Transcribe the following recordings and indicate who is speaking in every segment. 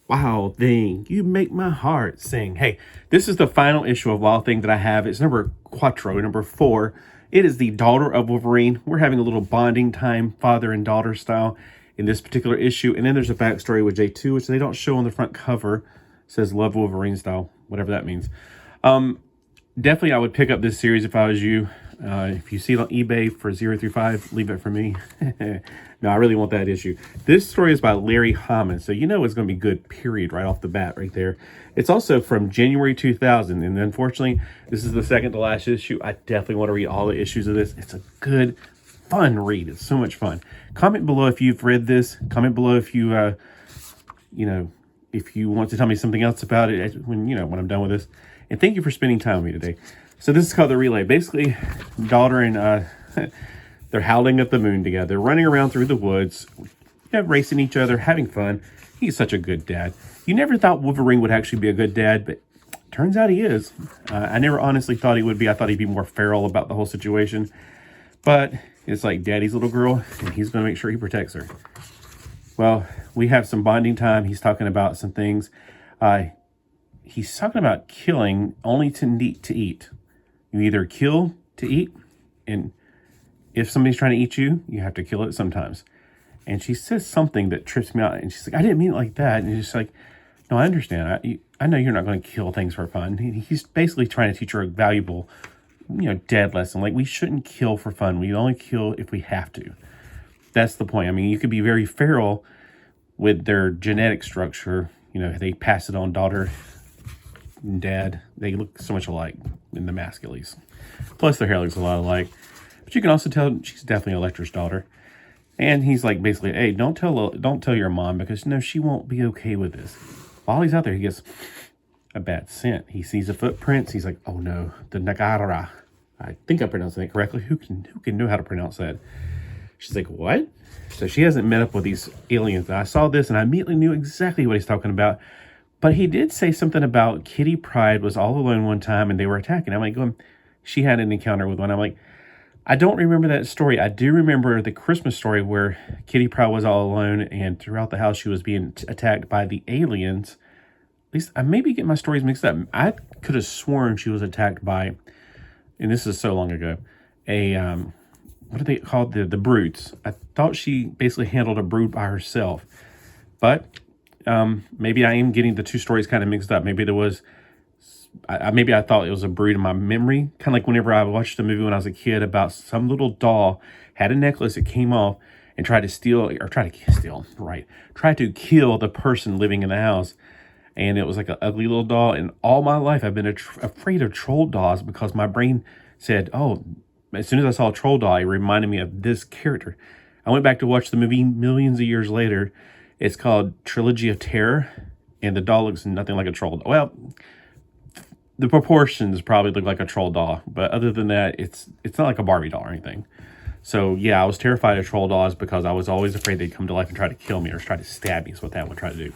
Speaker 1: Wild Thing, you make my heart sing. Hey, this is the final issue of Wild Thing that I have. It's number 4. It is the daughter of Wolverine. We're having a little bonding time, father and daughter style, in this particular issue. And then there's a backstory with J2, which they don't show on the front cover. It says Love Wolverine style, whatever that means. Definitely I would pick up this series if I was you. If you see it on eBay for 0 through 5, leave it for me. No, I really want that issue. This story is by Larry Hammond, so you know it's going to be good, period, right off the bat right there. It's also from January 2000, and unfortunately, this is the second to last issue. I definitely want to read all the issues of this. It's a good, fun read. It's so much fun. Comment below if you've read this. Comment below if you, if you want to tell me something else about it when I'm done with this. And thank you for spending time with me today. So this is called The Relay. Basically, daughter and they're howling at the moon together, running around through the woods, racing each other, having fun. He's such a good dad. You never thought Wolverine would actually be a good dad, but turns out he is. I never honestly thought he would be. I thought he'd be more feral about the whole situation. But it's like daddy's little girl, and he's going to make sure he protects her. Well, we have some bonding time. He's talking about some things. He's talking about killing only to eat. You either kill to eat, and if somebody's trying to eat you, you have to kill it sometimes. And she says something that trips me out. And she's like, I didn't mean it like that. And she's like, no, I understand. I know you're not going to kill things for fun. He's basically trying to teach her a valuable, dad lesson. Like, we shouldn't kill for fun. We only kill if we have to. That's the point. I mean, you could be very feral with their genetic structure. They pass it on daughter and dad. They look so much alike in the mask, at least. Plus, their hair looks a lot alike. But you can also tell she's definitely Electra's daughter. And he's like, basically, hey, don't tell your mom, because she won't be okay with this. While he's out there, he gets a bad scent. He sees the footprints. He's like, oh no, the Nagara. I think I'm pronouncing it correctly. Who can know how to pronounce that? She's like, what? So she hasn't met up with these aliens. I saw this and I immediately knew exactly what he's talking about. But he did say something about Kitty Pryde was all alone one time and they were attacking. I'm like, she had an encounter with one. I'm like, I don't remember that story. I do remember the Christmas story where Kitty Pryde was all alone and throughout the house she was being attacked by the aliens. At least I maybe get my stories mixed up. I could have sworn she was attacked by, and this is so long ago, what are they called? The brutes. I thought she basically handled a brood by herself. But maybe I am getting the two stories kind of mixed up. Maybe there was... maybe I thought it was a brood in my memory. Kind of like whenever I watched a movie when I was a kid about some little doll had a necklace that came off and tried to kill the person living in the house. And it was like an ugly little doll. And all my life I've been afraid of troll dolls because my brain said, oh, as soon as I saw a troll doll, it reminded me of this character. I went back to watch the movie millions of years later. It's called Trilogy of Terror. And the doll looks nothing like a troll. Well, the proportions probably look like a troll doll, but other than that, it's not like a Barbie doll or anything. So yeah, I was terrified of troll dolls because I was always afraid they'd come to life and try to kill me or try to stab me. Is what that would try to do.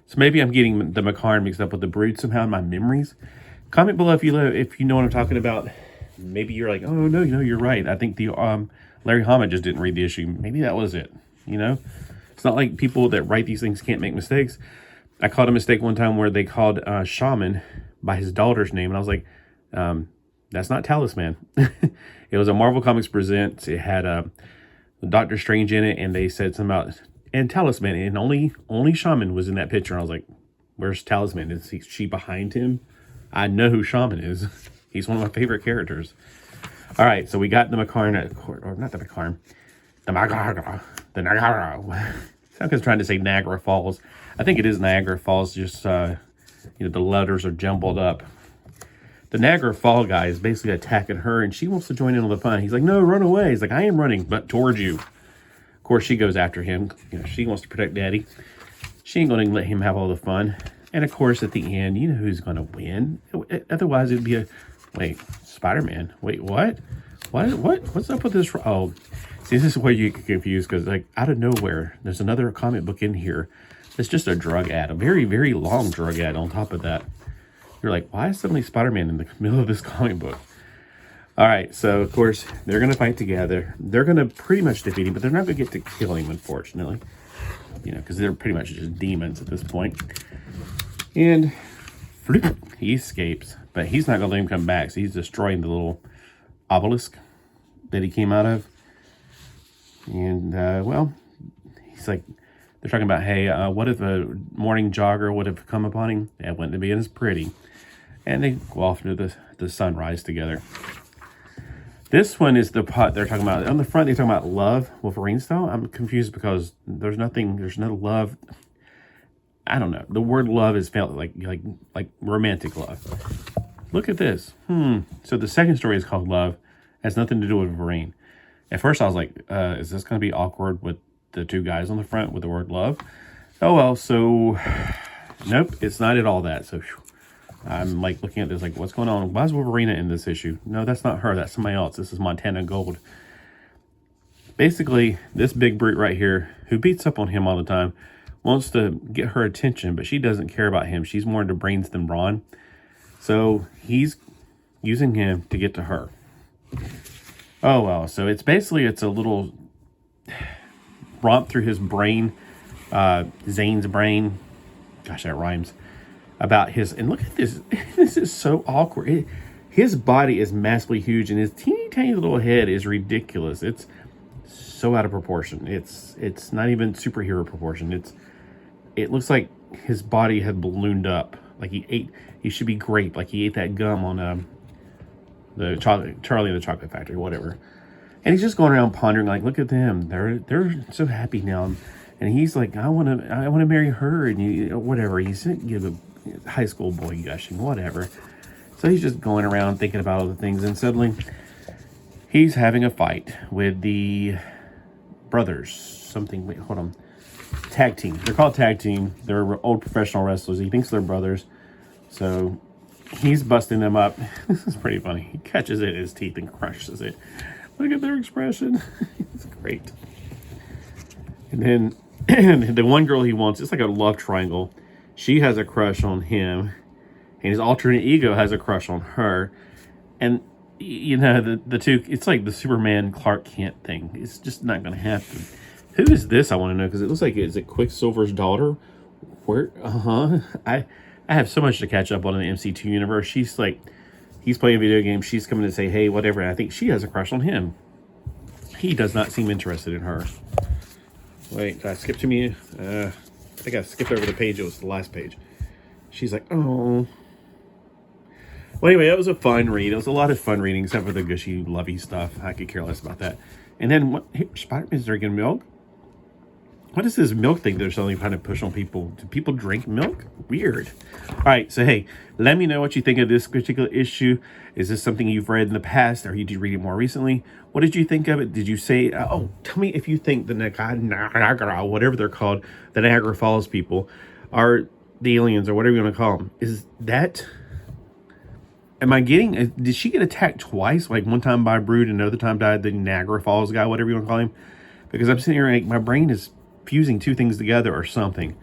Speaker 1: So maybe I'm getting the Macaron mixed up with the brood somehow in my memories. Comment below if you know what I'm talking about. Maybe you're like, oh no, you're right. I think the Larry Hammond just didn't read the issue. Maybe that was it. It's not like people that write these things can't make mistakes. I caught a mistake one time where they called Shaman by his daughter's name, and I was like, that's not Talisman. It was a Marvel Comics Presents. It had Doctor Strange in it, and they said something about and Talisman, and only Shaman was in that picture. And I was like, where's Talisman? Is she behind him? I know who Shaman is. He's one of my favorite characters. All right, so we got the Macaron, or not the Macaron, the Niagara. I was trying to say Niagara Falls. I think it is Niagara Falls, just the letters are jumbled up. The Niagara Fall guy is basically attacking her, and she wants to join in on the fun. He's like, no, run away. He's like, I am running, but towards you. Of course, she goes after him. She wants to protect Daddy. She ain't going to let him have all the fun. And, of course, at the end, you know who's going to win. Otherwise, it'd be wait, Spider-Man. Wait, what? What's up with this? Oh, see, this is where you get confused, because, out of nowhere, there's another comic book in here. It's just a drug ad, a very, very long drug ad on top of that. You're like, why is suddenly Spider-Man in the middle of this comic book? All right, so, of course, they're going to fight together. They're going to pretty much defeat him, but they're not going to get to kill him, unfortunately. because they're pretty much just demons at this point. And he escapes, but he's not going to let him come back. So he's destroying the little obelisk that he came out of. And, he's like, they're talking about, hey, what if a morning jogger would have come upon him? That wouldn't be as pretty. And they go off into the sunrise together. This one is the part they're talking about. On the front, they're talking about love, Wolverine style. I'm confused because there's no love. I don't know. The word love is felt like romantic love. Look at this. So the second story is called Love. It has nothing to do with Wolverine. At first, I was like, is this going to be awkward with the two guys on the front with the word love? Oh, well, so nope, it's not at all that. So I'm like looking at this like, what's going on? Why is Wolverine in this issue? No, that's not her. That's somebody else. This is Montana Gold. Basically, this big brute right here, who beats up on him all the time, wants to get her attention, but she doesn't care about him. She's more into brains than brawn. So he's using him to get to her. Oh, well. So it's a little romp through his brain, Zane's brain. Gosh, that rhymes. About his, and look at this. This is so awkward. His body is massively huge, and his teeny tiny little head is ridiculous. It's so out of proportion. It's not even superhero proportion. It looks like his body had ballooned up. Like he should be grape. Like he ate that gum on the Charlie and the Chocolate Factory, whatever. And he's just going around pondering, like, look at them. They're so happy now. And he's like, I want to marry her, and whatever. He's a high school boy gushing, whatever. So he's just going around thinking about all the things, and suddenly he's having a fight with the brothers. Wait, hold on. Tag team. They're called tag team. They're old professional wrestlers. He thinks they're brothers. So he's busting them up. This is pretty funny. He catches it in his teeth and crushes it. Look at their expression. It's great. And then the one girl he wants, it's like a love triangle. She has a crush on him, and his alternate ego has a crush on her. And, the two, it's like the Superman Clark Kent thing. It's just not going to happen. Who is this? I want to know, because it looks like, is it Quicksilver's daughter? Where? I have so much to catch up on in the MC2 universe. She's like, he's playing video games. She's coming to say, hey, whatever. And I think she has a crush on him. He does not seem interested in her. Wait, did I skip to me? I think I skipped over the page. It was the last page. She's like, oh. Well, anyway, that was a fun read. It was a lot of fun reading, except for the gushy, lovey stuff. I could care less about that. And then, Spider-Man's drinking milk? What is this milk thing they're suddenly trying to push on people? Do people drink milk? Weird. All right, so hey, let me know what you think of this particular issue. Is this something you've read in the past, or did you read it more recently? What did you think of it? Did you say, tell me if you think the Niagara, whatever they're called, the Niagara Falls people, are the aliens, or whatever you want to call them. Is that... did she get attacked twice? Like one time by Brood and another time by the Niagara Falls guy, whatever you want to call him? Because I'm sitting here like, my brain is fusing two things together or something.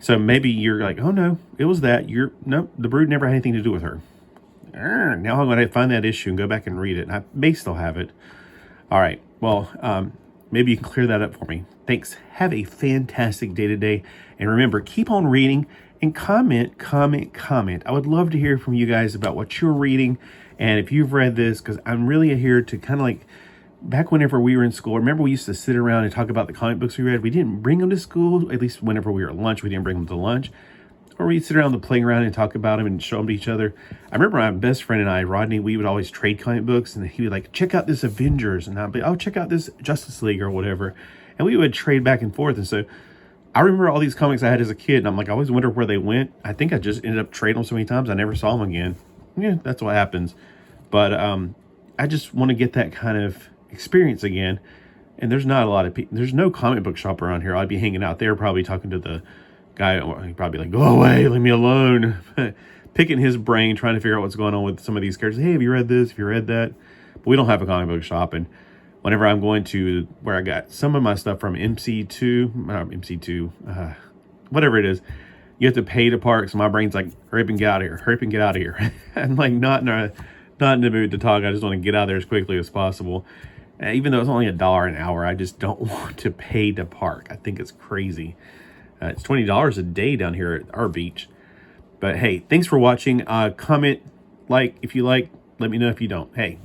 Speaker 1: So maybe you're like, oh no, it was that. Nope, the Brood never had anything to do with her. Now I'm going to find that issue and go back and read it. I may still have it. All right, well, maybe you can clear that up for me. Thanks. Have a fantastic day today. And remember, keep on reading and comment. I would love to hear from you guys about what you're reading and if you've read this, because I'm really here to kind of like, back whenever we were in school, remember we used to sit around and talk about the comic books we read? We didn't bring them to school, at least whenever we were at lunch, we didn't bring them to lunch. Or we'd sit around the playground and talk about them and show them to each other. I remember my best friend and I, Rodney, we would always trade comic books, and he would like, check out this Avengers, and I'd be, oh, check out this Justice League or whatever. And we would trade back and forth. And so I remember all these comics I had as a kid, and I'm like, I always wonder where they went. I think I just ended up trading them so many times, I never saw them again. Yeah, that's what happens. But I just want to get that kind of experience again. And there's not a lot of people, there's no comic book shop around here. I'd be hanging out there probably talking to the guy. He'd probably be like, go away, leave me alone. Picking his brain, trying to figure out what's going on with some of these characters. Hey, have you read this? Have you read that? But we don't have a comic book shop. And whenever I'm going to where I got some of my stuff from whatever it is, you have to pay to park. So my brain's like, hurry up and get out of here. Hurry up and get out of here. I'm like not in the mood to talk. I just want to get out of there as quickly as possible. Even though it's only $1 an hour, I just don't want to pay to park. I think it's crazy. It's $20 a day down here at our beach. But hey, thanks for watching. Comment, like if you like. Let me know if you don't. Hey,